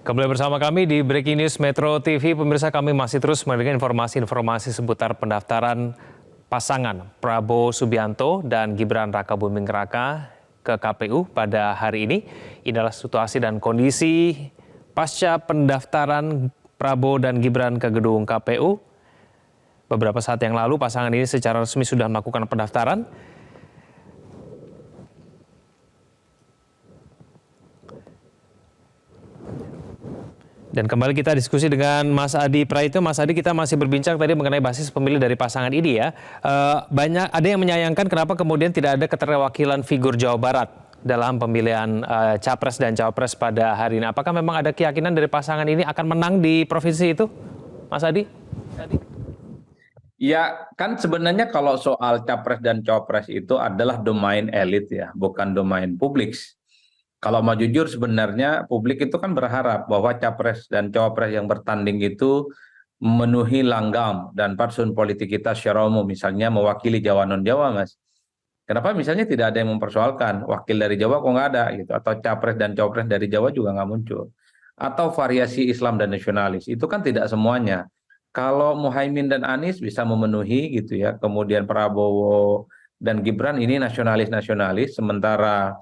Kembali bersama kami di Breaking News Metro TV. Pemirsa, kami masih terus memberikan informasi-informasi seputar pendaftaran pasangan Prabowo Subianto dan Gibran Rakabuming Raka ke KPU pada hari ini. Inilah situasi dan kondisi pasca pendaftaran Prabowo dan Gibran ke gedung KPU. Beberapa saat yang lalu pasangan ini secara resmi sudah melakukan pendaftaran. Dan kembali kita diskusi dengan Mas Adi Praitno. Mas Adi, kita masih berbincang tadi mengenai basis pemilih dari pasangan ini ya. Ada yang menyayangkan kenapa kemudian tidak ada keterwakilan figur Jawa Barat dalam pemilihan Capres dan Cawapres pada hari ini. Apakah memang ada keyakinan dari pasangan ini akan menang di provinsi itu, Mas Adi? Ya, kan sebenarnya kalau soal Capres dan Cawapres itu adalah domain elit ya, bukan domain publik. Kalau mau jujur sebenarnya publik itu kan berharap bahwa Capres dan Cawapres yang bertanding itu memenuhi langgam dan fatsun politik kita secara umum, misalnya mewakili Jawa non-Jawa, Mas. Kenapa misalnya tidak ada yang mempersoalkan wakil dari Jawa kok nggak ada gitu, atau Capres dan Cawapres dari Jawa juga nggak muncul, atau variasi Islam dan nasionalis, itu kan tidak semuanya. Kalau Muhaimin dan Anies bisa memenuhi gitu ya, kemudian Prabowo dan Gibran ini nasionalis-nasionalis, sementara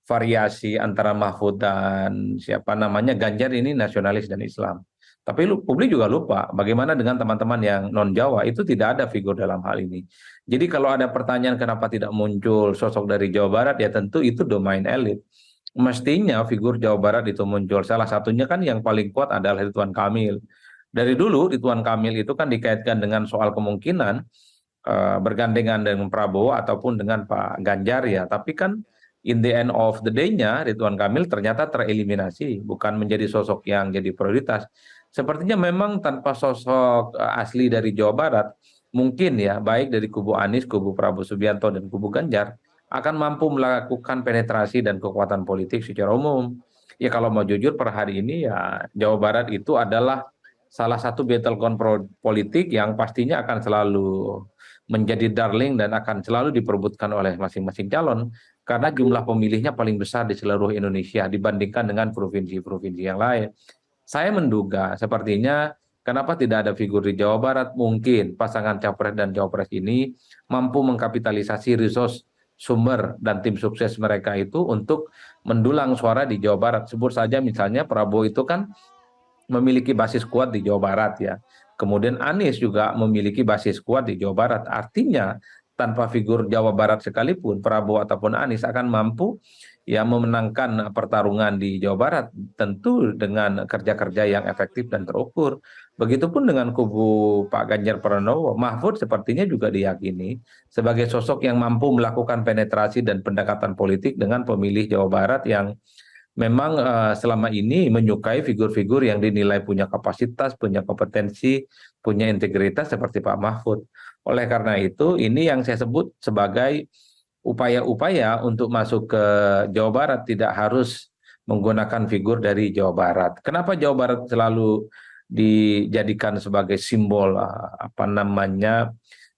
variasi antara Mahfud dan siapa namanya Ganjar ini nasionalis dan Islam. Tapi publik juga lupa bagaimana dengan teman-teman yang non Jawa, itu tidak ada figur dalam hal ini. Jadi kalau ada pertanyaan kenapa tidak muncul sosok dari Jawa Barat, ya tentu itu domain elit. Mestinya figur Jawa Barat itu muncul. Salah satunya kan yang paling kuat adalah Ridwan Kamil. Dari dulu Ridwan Kamil itu kan dikaitkan dengan soal kemungkinan bergandengan dengan Prabowo ataupun dengan Pak Ganjar ya. Tapi kan in the end of the day-nya Ridwan Kamil ternyata tereliminasi, bukan menjadi sosok yang jadi prioritas. Sepertinya memang tanpa sosok asli dari Jawa Barat, mungkin ya baik dari kubu Anies, kubu Prabowo Subianto dan kubu Ganjar akan mampu melakukan penetrasi dan kekuatan politik secara umum. Ya kalau mau jujur per hari ini ya Jawa Barat itu adalah salah satu battleground politik yang pastinya akan selalu menjadi darling dan akan selalu diperebutkan oleh masing-masing calon karena jumlah pemilihnya paling besar di seluruh Indonesia dibandingkan dengan provinsi-provinsi yang lain. Saya menduga sepertinya kenapa tidak ada figur di Jawa Barat, mungkin pasangan Capres dan Cawapres ini mampu mengkapitalisasi resource sumber dan tim sukses mereka itu untuk mendulang suara di Jawa Barat. Sebut saja misalnya Prabowo itu kan memiliki basis kuat di Jawa Barat ya. Kemudian Anies juga memiliki basis kuat di Jawa Barat. Artinya tanpa figur Jawa Barat sekalipun Prabowo ataupun Anies akan mampu ya memenangkan pertarungan di Jawa Barat tentu dengan kerja-kerja yang efektif dan terukur. Begitupun dengan kubu Pak Ganjar Pranowo, Mahfud sepertinya juga diyakini sebagai sosok yang mampu melakukan penetrasi dan pendekatan politik dengan pemilih Jawa Barat yang memang selama ini menyukai figur-figur yang dinilai punya kapasitas, punya kompetensi, punya integritas seperti Pak Mahfud. Oleh karena itu, ini yang saya sebut sebagai upaya-upaya untuk masuk ke Jawa Barat tidak harus menggunakan figur dari Jawa Barat. Kenapa Jawa Barat selalu dijadikan sebagai simbol apa namanya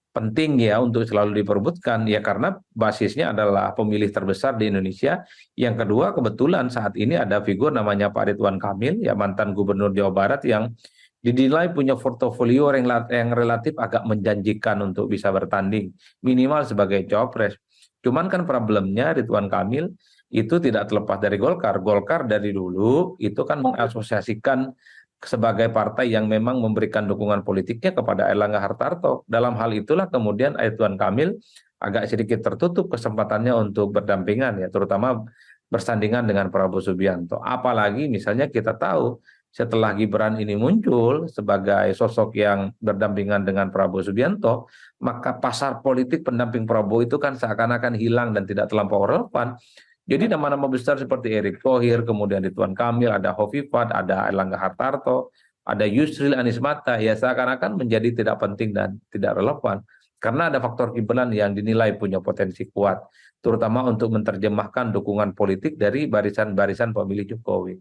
penting ya untuk selalu diperebutkan ya karena basisnya adalah pemilih terbesar di Indonesia. Yang kedua kebetulan saat ini ada figur namanya Pak Ridwan Kamil ya mantan gubernur Jawa Barat yang dinilai punya portofolio yang relatif agak menjanjikan untuk bisa bertanding minimal sebagai cawapres. Cuman kan problemnya Ridwan Kamil itu tidak terlepas dari Golkar. Golkar dari dulu itu kan mengasosiasikan sebagai partai yang memang memberikan dukungan politiknya kepada Erlangga Hartarto. Dalam hal itulah kemudian Ridwan Kamil agak sedikit tertutup kesempatannya untuk berdampingan ya, terutama bersandingan dengan Prabowo Subianto. Apalagi misalnya kita tahu setelah Gibran ini muncul sebagai sosok yang berdampingan dengan Prabowo Subianto, maka pasar politik pendamping Prabowo itu kan seakan-akan hilang dan tidak terlampau relevan. Jadi nama-nama besar seperti Erick Thohir, kemudian Ridwan Kamil, ada Hovifat, ada Erlangga Hartarto, ada Yusril Anies Mata, ya seakan-akan menjadi tidak penting dan tidak relevan. Karena ada faktor Gibran yang dinilai punya potensi kuat, terutama untuk menerjemahkan dukungan politik dari barisan-barisan pemilih Jokowi.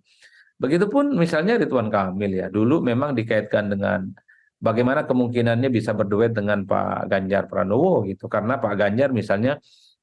Begitupun misalnya Ridwan Kamil ya, dulu memang dikaitkan dengan bagaimana kemungkinannya bisa berduet dengan Pak Ganjar Pranowo gitu, karena Pak Ganjar misalnya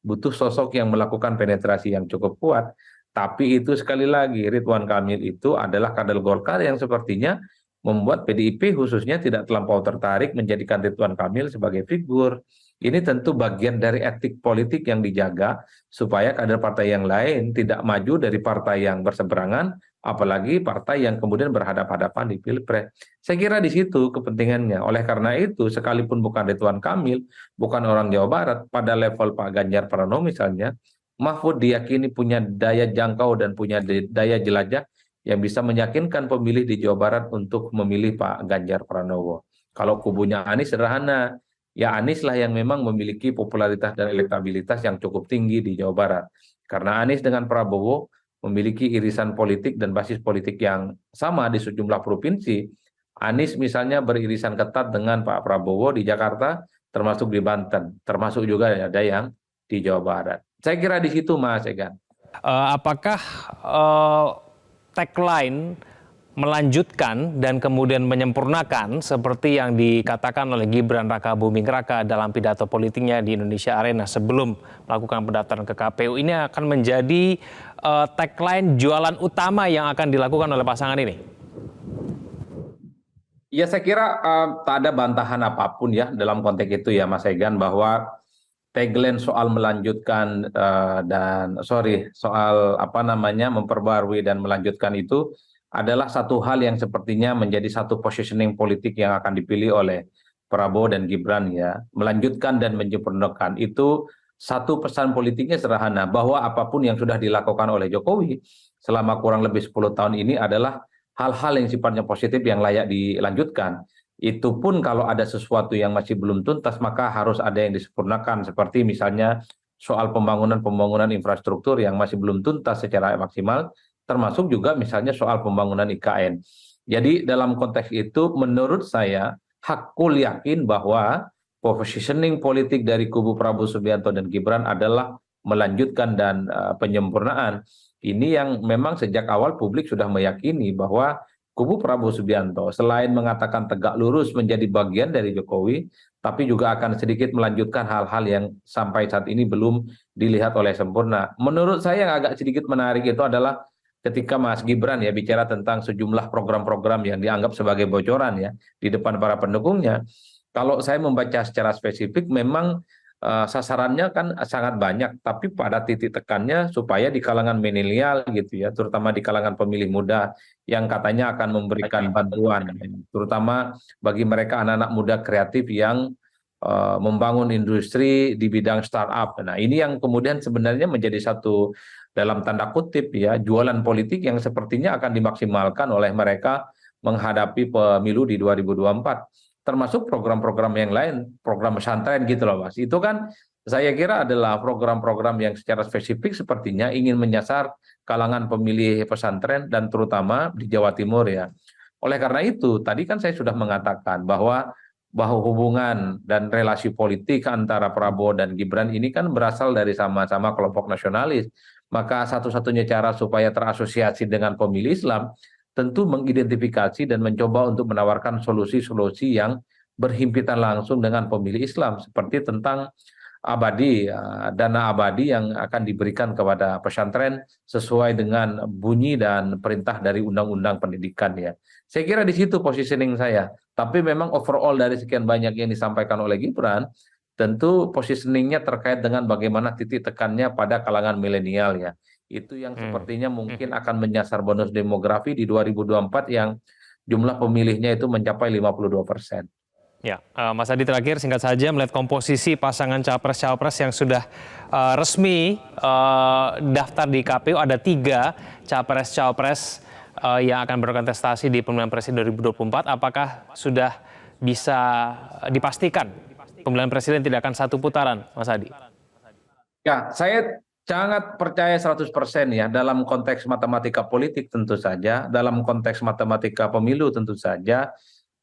butuh sosok yang melakukan penetrasi yang cukup kuat. Tapi itu sekali lagi, Ridwan Kamil itu adalah kader Golkar yang sepertinya membuat PDIP khususnya tidak terlampau tertarik menjadikan Ridwan Kamil sebagai figur. Ini tentu bagian dari etik politik yang dijaga supaya kader partai yang lain tidak maju dari partai yang berseberangan, apalagi partai yang kemudian berhadapan-hadapan di Pilpres. Saya kira di situ kepentingannya. Oleh karena itu, sekalipun bukan Ridwan Kamil, bukan orang Jawa Barat, pada level Pak Ganjar Pranowo misalnya, Mahfud diyakini punya daya jangkau dan punya daya jelajah yang bisa meyakinkan pemilih di Jawa Barat untuk memilih Pak Ganjar Pranowo. Kalau kubunya Anies sederhana, ya Anies lah yang memang memiliki popularitas dan elektabilitas yang cukup tinggi di Jawa Barat. Karena Anies dengan Prabowo memiliki irisan politik dan basis politik yang sama di sejumlah provinsi. Anies misalnya beririsan ketat dengan Pak Prabowo di Jakarta, termasuk di Banten, termasuk juga ada yang di Jawa Barat. Saya kira di situ Mas Egan. Apakah tagline melanjutkan dan kemudian menyempurnakan seperti yang dikatakan oleh Gibran Rakabuming Raka dalam pidato politiknya di Indonesia Arena sebelum melakukan pendaftaran ke KPU ini akan menjadi tagline jualan utama yang akan dilakukan oleh pasangan ini? Ya saya kira tak ada bantahan apapun ya dalam konteks itu ya Mas Egan, bahwa tagline soal melanjutkan soal apa namanya memperbarui dan melanjutkan itu adalah satu hal yang sepertinya menjadi satu positioning politik yang akan dipilih oleh Prabowo dan Gibran ya. Melanjutkan dan menyempurnakan itu satu pesan politiknya sederhana, bahwa apapun yang sudah dilakukan oleh Jokowi selama kurang lebih 10 tahun ini adalah hal-hal yang sifatnya positif yang layak dilanjutkan. Itu pun kalau ada sesuatu yang masih belum tuntas, maka harus ada yang disempurnakan, seperti misalnya soal pembangunan infrastruktur yang masih belum tuntas secara maksimal, termasuk juga misalnya soal pembangunan IKN. Jadi dalam konteks itu menurut saya hakul yakin bahwa positioning politik dari kubu Prabowo Subianto dan Gibran adalah melanjutkan dan penyempurnaan. Ini yang memang sejak awal publik sudah meyakini bahwa kubu Prabowo Subianto selain mengatakan tegak lurus menjadi bagian dari Jokowi, tapi juga akan sedikit melanjutkan hal-hal yang sampai saat ini belum dilihat oleh sempurna. Menurut saya yang agak sedikit menarik itu adalah ketika Mas Gibran ya bicara tentang sejumlah program-program yang dianggap sebagai bocoran ya di depan para pendukungnya. Kalau saya membaca secara spesifik, memang sasarannya kan sangat banyak, tapi pada titik tekannya supaya di kalangan milenial gitu ya, terutama di kalangan pemilih muda yang katanya akan memberikan bantuan, terutama bagi mereka anak-anak muda kreatif yang membangun industri di bidang startup. Nah, ini yang kemudian sebenarnya menjadi satu dalam tanda kutip ya jualan politik yang sepertinya akan dimaksimalkan oleh mereka menghadapi pemilu di 2024. Termasuk program-program yang lain, program pesantren gitu loh Mas. Itu kan saya kira adalah program-program yang secara spesifik sepertinya ingin menyasar kalangan pemilih pesantren dan terutama di Jawa Timur ya. Oleh karena itu, tadi kan saya sudah mengatakan bahwa hubungan dan relasi politik antara Prabowo dan Gibran ini kan berasal dari sama-sama kelompok nasionalis. Maka satu-satunya cara supaya terasosiasi dengan pemilih Islam tentu mengidentifikasi dan mencoba untuk menawarkan solusi-solusi yang berhimpitan langsung dengan pemilih Islam, seperti tentang abadi, dana abadi yang akan diberikan kepada pesantren sesuai dengan bunyi dan perintah dari Undang-Undang Pendidikan ya. Saya kira di situ positioning saya. Tapi memang overall dari sekian banyak yang disampaikan oleh Gibran, tentu positioningnya terkait dengan bagaimana titik tekannya pada kalangan milenial ya. Itu yang sepertinya mungkin akan menyasar bonus demografi di 2024 yang jumlah pemilihnya itu mencapai 52%. Ya, Mas Adi terakhir singkat saja melihat komposisi pasangan capres-cawapres yang sudah resmi daftar di KPU, ada 3 capres-cawapres yang akan berkontestasi di pemilihan presiden 2024. Apakah sudah bisa dipastikan pemilihan presiden tidak akan satu putaran, Mas Adi? Ya, saya sangat percaya 100% ya dalam konteks matematika politik tentu saja, dalam konteks matematika pemilu tentu saja,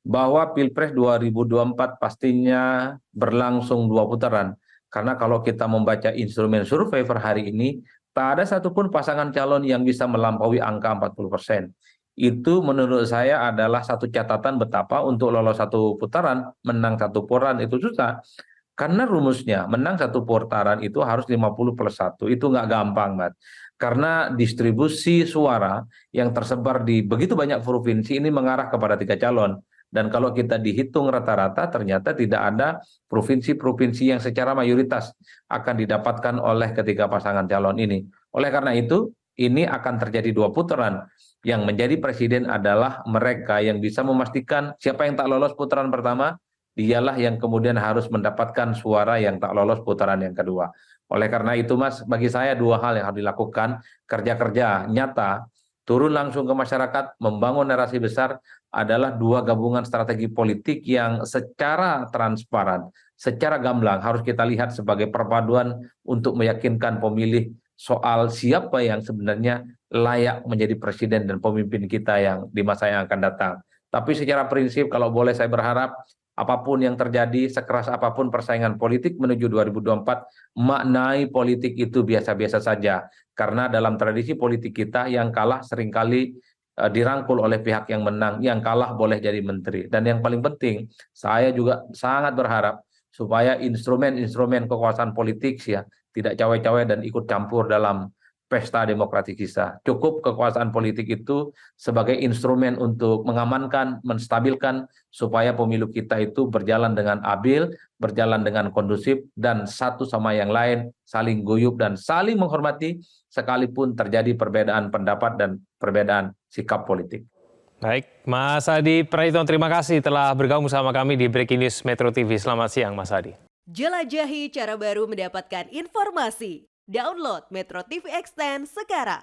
bahwa Pilpres 2024 pastinya berlangsung 2 putaran. Karena kalau kita membaca instrumen survei per hari ini, tak ada satupun pasangan calon yang bisa melampaui angka 40%. Itu menurut saya adalah satu catatan betapa untuk lolos satu putaran, menang satu putaran itu susah. Karena rumusnya menang satu putaran itu harus 50+1. Itu nggak gampang, Mas. Karena distribusi suara yang tersebar di begitu banyak provinsi ini mengarah kepada 3 calon. Dan kalau kita dihitung rata-rata ternyata tidak ada provinsi-provinsi yang secara mayoritas akan didapatkan oleh ketiga pasangan calon ini. Oleh karena itu, ini akan terjadi 2 putaran. Yang menjadi presiden adalah mereka yang bisa memastikan siapa yang tak lolos putaran pertama, dialah yang kemudian harus mendapatkan suara yang tak lolos putaran yang kedua. Oleh karena itu, Mas, bagi saya 2 hal yang harus dilakukan, kerja-kerja nyata, turun langsung ke masyarakat, membangun narasi besar, adalah 2 gabungan strategi politik yang secara transparan, secara gamblang harus kita lihat sebagai perpaduan untuk meyakinkan pemilih soal siapa yang sebenarnya layak menjadi presiden dan pemimpin kita yang di masa yang akan datang. Tapi secara prinsip, kalau boleh saya berharap, apapun yang terjadi, sekeras apapun persaingan politik menuju 2024, maknai politik itu biasa-biasa saja. Karena dalam tradisi politik kita, yang kalah seringkali dirangkul oleh pihak yang menang, yang kalah boleh jadi menteri. Dan yang paling penting, saya juga sangat berharap supaya instrumen-instrumen kekuasaan politik ya tidak cawe-cawe dan ikut campur dalam pesta demokratik kita. Cukup kekuasaan politik itu sebagai instrumen untuk mengamankan, menstabilkan supaya pemilu kita itu berjalan dengan adil, berjalan dengan kondusif, dan satu sama yang lain saling guyup dan saling menghormati sekalipun terjadi perbedaan pendapat dan perbedaan sikap politik. Baik, Mas Adi Praitno, terima kasih telah bergabung sama kami di Breaking News Metro TV. Selamat siang, Mas Adi. Jelajahi cara baru mendapatkan informasi. Download Metro TV Extend sekarang.